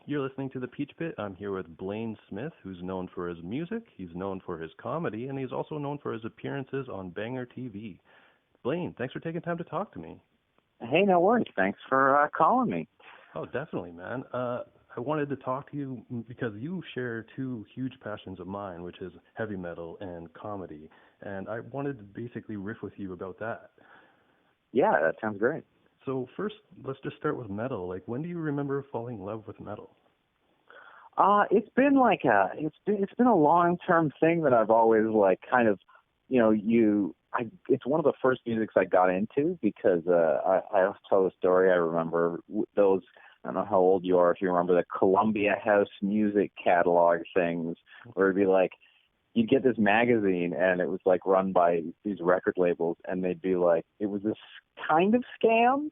You're listening to The Peach Pit. I'm here with Blayne Smith, who's known for his music, he's known for his comedy, and he's also known for his appearances on Banger TV. Blayne, thanks for taking time to talk to me. Hey, no worries. Thanks for calling me. Oh, definitely, man. I wanted to talk to you because you share two huge passions of mine, which is heavy metal and comedy. And I wanted to basically riff with you about that. Yeah, that sounds great. So first, let's just start with metal. Like, when do you remember falling in love with metal? It's been it's been a long-term thing that I've always kind of, it's one of the first musics I got into because I always tell the story. I remember those. I don't know how old you are, if you remember the Columbia House music catalog things, where it'd be like, you'd get this magazine and it was like run by these record labels, and they'd be like, it was this kind of scam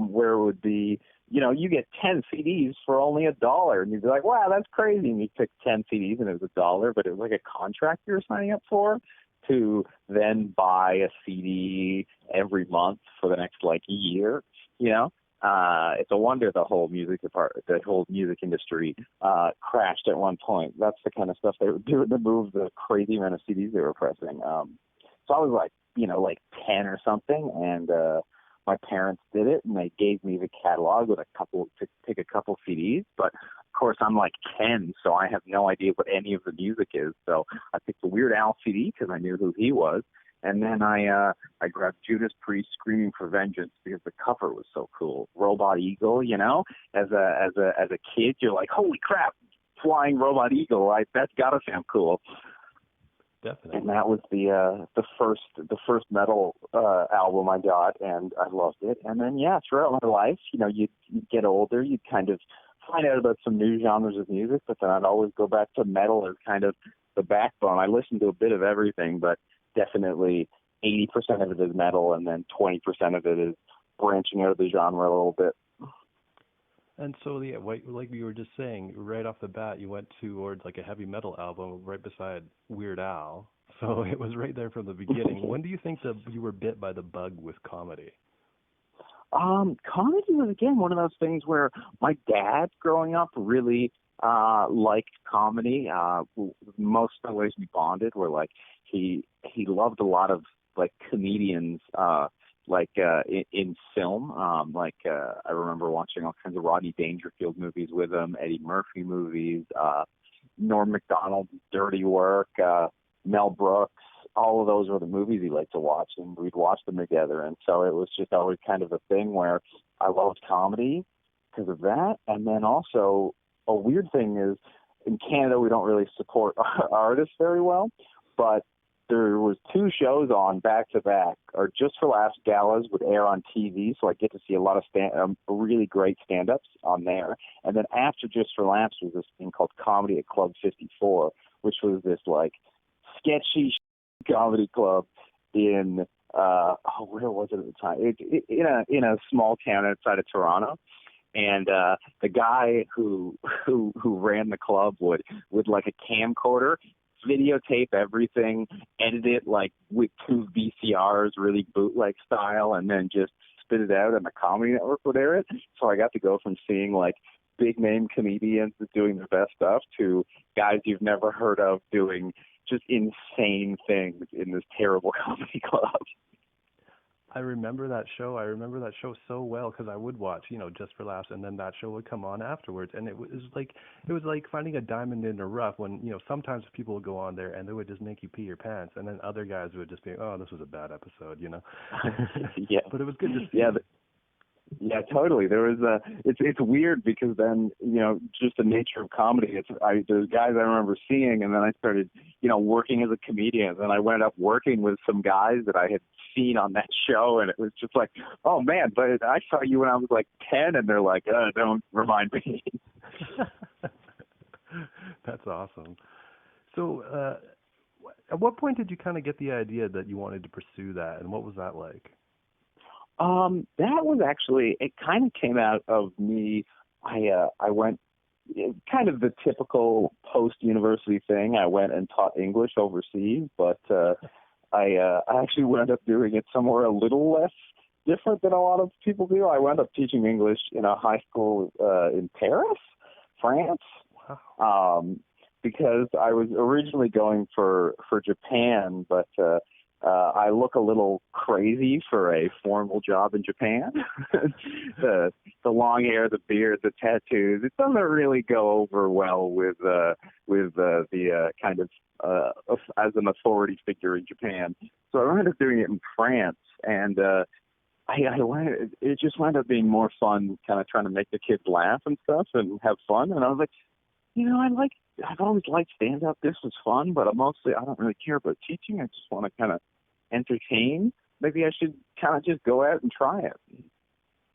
where it would be, you get 10 CDs for only $1, and you'd be like, wow, that's crazy. And you pick 10 CDs and it was $1, but it was like a contract you were signing up for to then buy a CD every month for the next year, It's a wonder the whole music industry crashed at one point. That's the kind of stuff they were doing to move the crazy amount of CDs they were pressing. So I was like 10 or something, and my parents did it, and they gave me the catalog with to pick a couple CDs. But of course, I'm like 10, so I have no idea what any of the music is. So I picked the Weird Al CD because I knew who he was. And then I grabbed Judas Priest Screaming for Vengeance because the cover was so cool. Robot Eagle, as a kid, you're like, holy crap, flying Robot Eagle, that's gotta sound cool. Definitely. And that was the first metal album I got, and I loved it. And then throughout my life, you'd get older, you'd kind of find out about some new genres of music, but then I'd always go back to metal as kind of the backbone. I listened to a bit of everything, but definitely 80% of it is metal, and then 20% of it is branching out of the genre a little bit. And so, like you were just saying, right off the bat, you went towards like a heavy metal album right beside Weird Al. So it was right there from the beginning. When do you think that you were bit by the bug with comedy? Comedy was, again, one of those things where my dad, growing up, really liked comedy. Most of the ways we bonded were he loved a lot of comedians in film. I remember watching all kinds of Rodney Dangerfield movies with him, Eddie Murphy movies, Norm Macdonald's Dirty Work, Mel Brooks. All of those were the movies he liked to watch, and we'd watch them together. And so it was just always kind of a thing where I loved comedy because of that. And then also, a weird thing is, in Canada, we don't really support artists very well, but there was 2 shows on back-to-back, or Just for Laughs galas would air on TV, so I get to see a lot of really great stand-ups on there. And then after Just for Laughs was this thing called Comedy at Club 54, which was this sketchy comedy club in where was it at the time? In a small town outside of Toronto. And the guy who ran the club would like a camcorder videotape everything, edit it with 2 VCRs, really bootleg style, and then just spit it out, and the Comedy Network would air it. So I got to go from seeing big name comedians doing the best stuff to guys you've never heard of doing just insane things in this terrible comedy club. I remember that show. I remember that show so well because I would watch, Just for Laughs, and then that show would come on afterwards, and it was like finding a diamond in the rough. When sometimes people would go on there and they would just make you pee your pants, and then other guys would just be, oh, this was a bad episode, Yeah. But it was good to see. Yeah, totally. There was it's weird because then, just the nature of comedy. There's guys I remember seeing, and then I started, working as a comedian, and then I wound up working with some guys that I had seen on that show, and it was just like, oh man, but I saw you when I was 10, and they're like, don't remind me. That's awesome. So, at what point did you kind of get the idea that you wanted to pursue that, and what was that like? That was actually, it kind of came out of me. I went kind of the typical post-university thing. I went and taught English overseas, but I actually wound up doing it somewhere a little less different than a lot of people do. I wound up teaching English in a high school in Paris France. Wow. Because I was originally going for Japan, but I look a little crazy for a formal job in Japan. The long hair, the beard, the tattoos, it doesn't really go over well with the kind of as an authority figure in Japan. So I ended up doing it in France, and it just wound up being more fun, kind of trying to make the kids laugh and stuff and have fun. And I was like, I've always liked stand up. This was fun, but I don't really care about teaching. I just want to kind of entertain. Maybe I should kind of just go out and try it.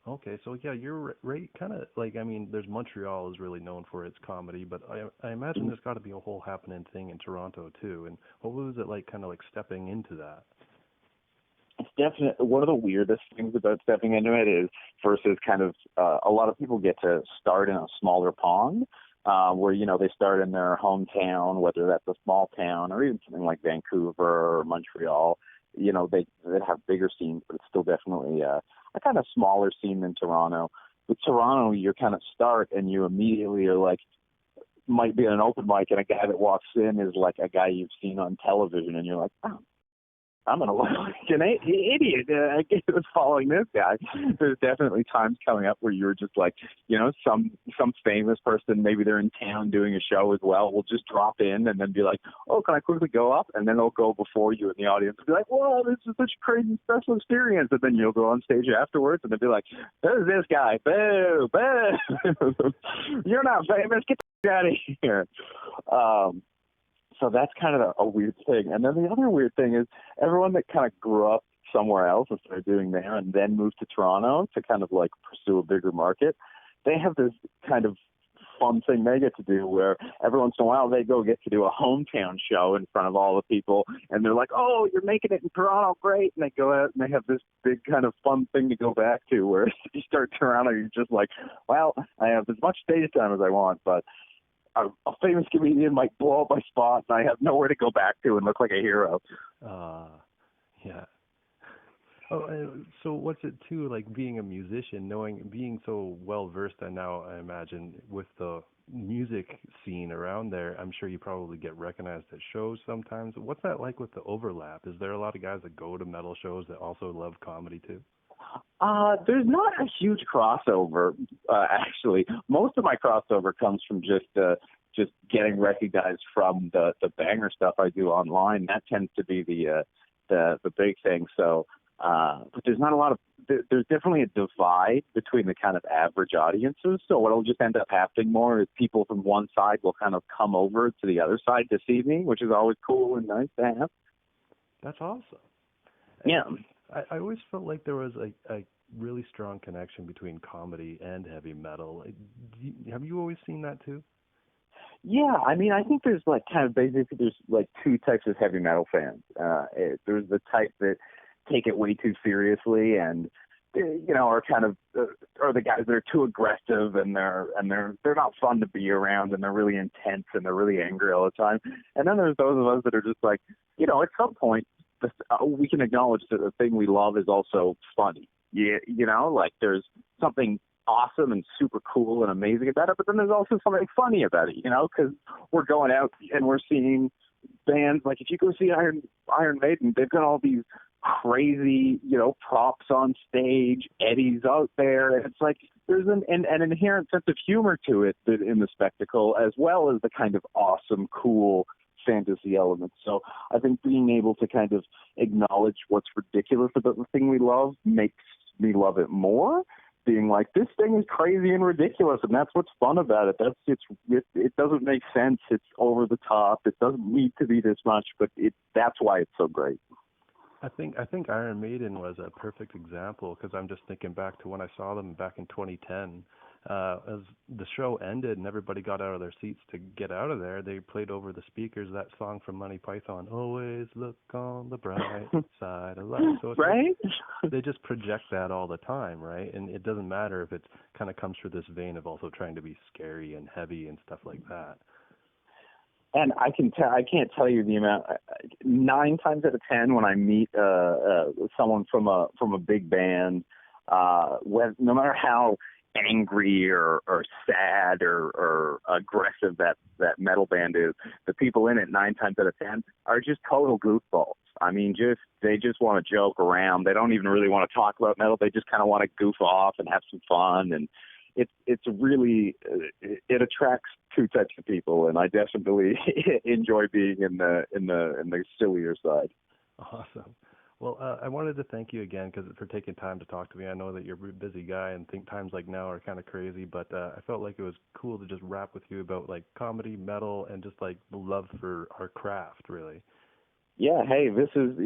Okay, so yeah, you're right. Kind of like, I mean, there's Montreal is really known for its comedy, but I imagine there's got to be a whole happening thing in Toronto too. And what was it like, kind of like stepping into that? It's definitely one of the weirdest things about stepping into it is versus kind of a lot of people get to start in a smaller pond. Where they start in their hometown, whether that's a small town or even something like Vancouver or Montreal. They have bigger scenes, but it's still definitely a kind of smaller scene than Toronto. With Toronto, you're kind of start and you immediately are like, might be an open mic, and a guy that walks in is like a guy you've seen on television, and you're like, oh, I'm going to look like an idiot. I guess it's following this guy. There's definitely times coming up where you're just like, some famous person, maybe they're in town doing a show as well, will just drop in and then be like, oh, can I quickly go up? And then they'll go before you in the audience and be like, whoa, this is such a crazy special experience. And then you'll go on stage afterwards and they'll be like, there's this guy. Boo, boo. You're not famous. Get the out of here. So that's kind of a weird thing. And then the other weird thing is everyone that kind of grew up somewhere else and started doing there and then moved to Toronto to kind of like pursue a bigger market, they have this kind of fun thing they get to do where every once in a while they get to do a hometown show in front of all the people, and they're like, oh, you're making it in Toronto, great. And they go out and they have this big kind of fun thing to go back to where if you start Toronto, you're just like, well, I have as much stage time as I want, but a famous comedian might blow up my spot, and I have nowhere to go back to and look like a hero. Yeah. Oh, so what's it too, like being a musician, being so well versed, and now I imagine with the music scene around there, I'm sure you probably get recognized at shows sometimes. What's that like with the overlap? Is there a lot of guys that go to metal shows that also love comedy too? There's not a huge crossover, actually. Most of my crossover comes from just getting recognized from the banger stuff I do online. That tends to be the big thing. So, but there's not a lot of. There's definitely a divide between the kind of average audiences. So what'll just end up happening more is people from one side will kind of come over to the other side to see me, which is always cool and nice to have. That's awesome. Yeah. I always felt like there was a really strong connection between comedy and heavy metal. Have you always seen that too? Yeah, I mean, I think there's like kind of basically there's like two types of heavy metal fans. There's the type that take it way too seriously and are kind of are the guys that are too aggressive and they're not fun to be around and they're really intense and they're really angry all the time. And then there's those of us that are just like, at some point we can acknowledge that the thing we love is also funny. Yeah, like there's something awesome and super cool and amazing about it, but then there's also something funny about it, because we're going out and we're seeing bands like if you go see Iron Maiden, they've got all these crazy, props on stage, eddies out there. And it's like there's an inherent sense of humor to it in the spectacle, as well as the kind of awesome, cool fantasy elements. So I think being able to kind of acknowledge what's ridiculous about the thing we love makes me love it more. Being like, this thing is crazy and ridiculous, and that's what's fun about it. It doesn't make sense. It's over the top. It doesn't need to be this much, but that's why it's so great. I think Iron Maiden was a perfect example because I'm just thinking back to when I saw them back in 2010. As the show ended and everybody got out of their seats to get out of there, they played over the speakers that song from Monty Python, "Always look on the bright side of life." So right? They just project that all the time, right? And it doesn't matter if it kind of comes through this vein of also trying to be scary and heavy and stuff like that. And I can't tell you the amount. 9 times out of 10, when I meet someone from a big band, no matter how angry or sad or aggressive that metal band is, the people in it 9 times out of 10 are just total goofballs. I mean, they just want to joke around. They don't even really want to talk about metal. They just kind of want to goof off and have some fun. And it's really it attracts two types of people, and I definitely enjoy being in the sillier side. Awesome. Well, I wanted to thank you again for taking time to talk to me. I know that you're a busy guy and think times like now are kind of crazy, but I felt like it was cool to just rap with you about like comedy, metal, and just like the love for our craft, really. Yeah, hey, this is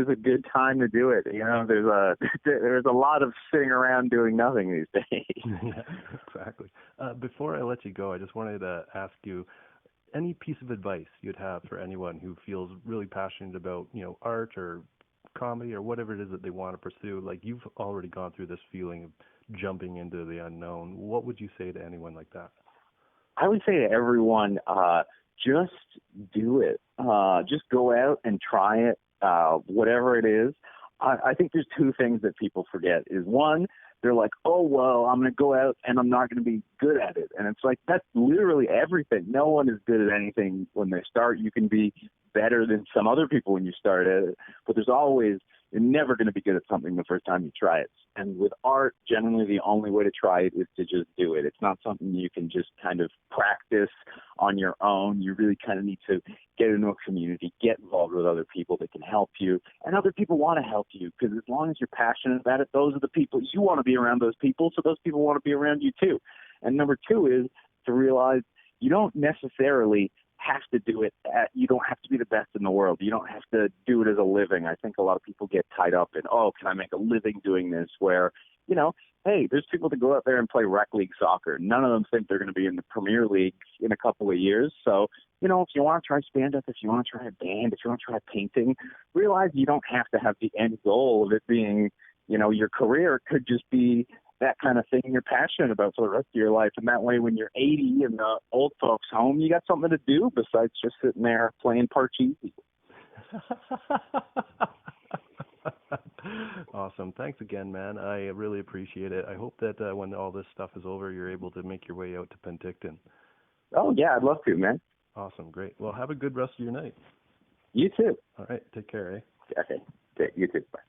a good time to do it. There's a lot of sitting around doing nothing these days. Yeah, exactly. Before I let you go, I just wanted to ask you any piece of advice you'd have for anyone who feels really passionate about, art or comedy or whatever it is that they want to pursue. Like you've already gone through this feeling of jumping into the unknown. What would you say to anyone like that? I would say to everyone, just do it. Just go out and try it, whatever it is. I think there's two things that people forget. Is one, they're like, oh, well, I'm going to go out and I'm not going to be good at it. And it's like, that's literally everything. No one is good at anything when they start. You can be better than some other people when you start at it, but you're never going to be good at something the first time you try it. And with art, generally the only way to try it is to just do it. It's not something you can just kind of practice on your own. You really kind of need to get into a community, get involved with other people that can help you, and other people want to help you, because as long as you're passionate about it, those are the people. You want to be around those people, so those people want to be around you too. And number two is to realize you don't necessarily have to do it. You don't have to be the best in the world. You don't have to do it as a living. I think a lot of people get tied up in, oh, can I make a living doing this? Where, hey, there's people that go out there and play rec league soccer. None of them think they're going to be in the Premier League in a couple of years. So, if you want to try stand-up, if you want to try a band, if you want to try painting, realize you don't have to have the end goal of it being, your career. It could just be that kind of thing you're passionate about for the rest of your life. And that way, when you're 80 in the old folks' home, you got something to do besides just sitting there playing Parcheesi. Awesome. Thanks again, man. I really appreciate it. I hope that when all this stuff is over, you're able to make your way out to Penticton. Oh, yeah, I'd love to, man. Awesome. Great. Well, have a good rest of your night. You too. All right. Take care, eh? Okay. You too. Bye.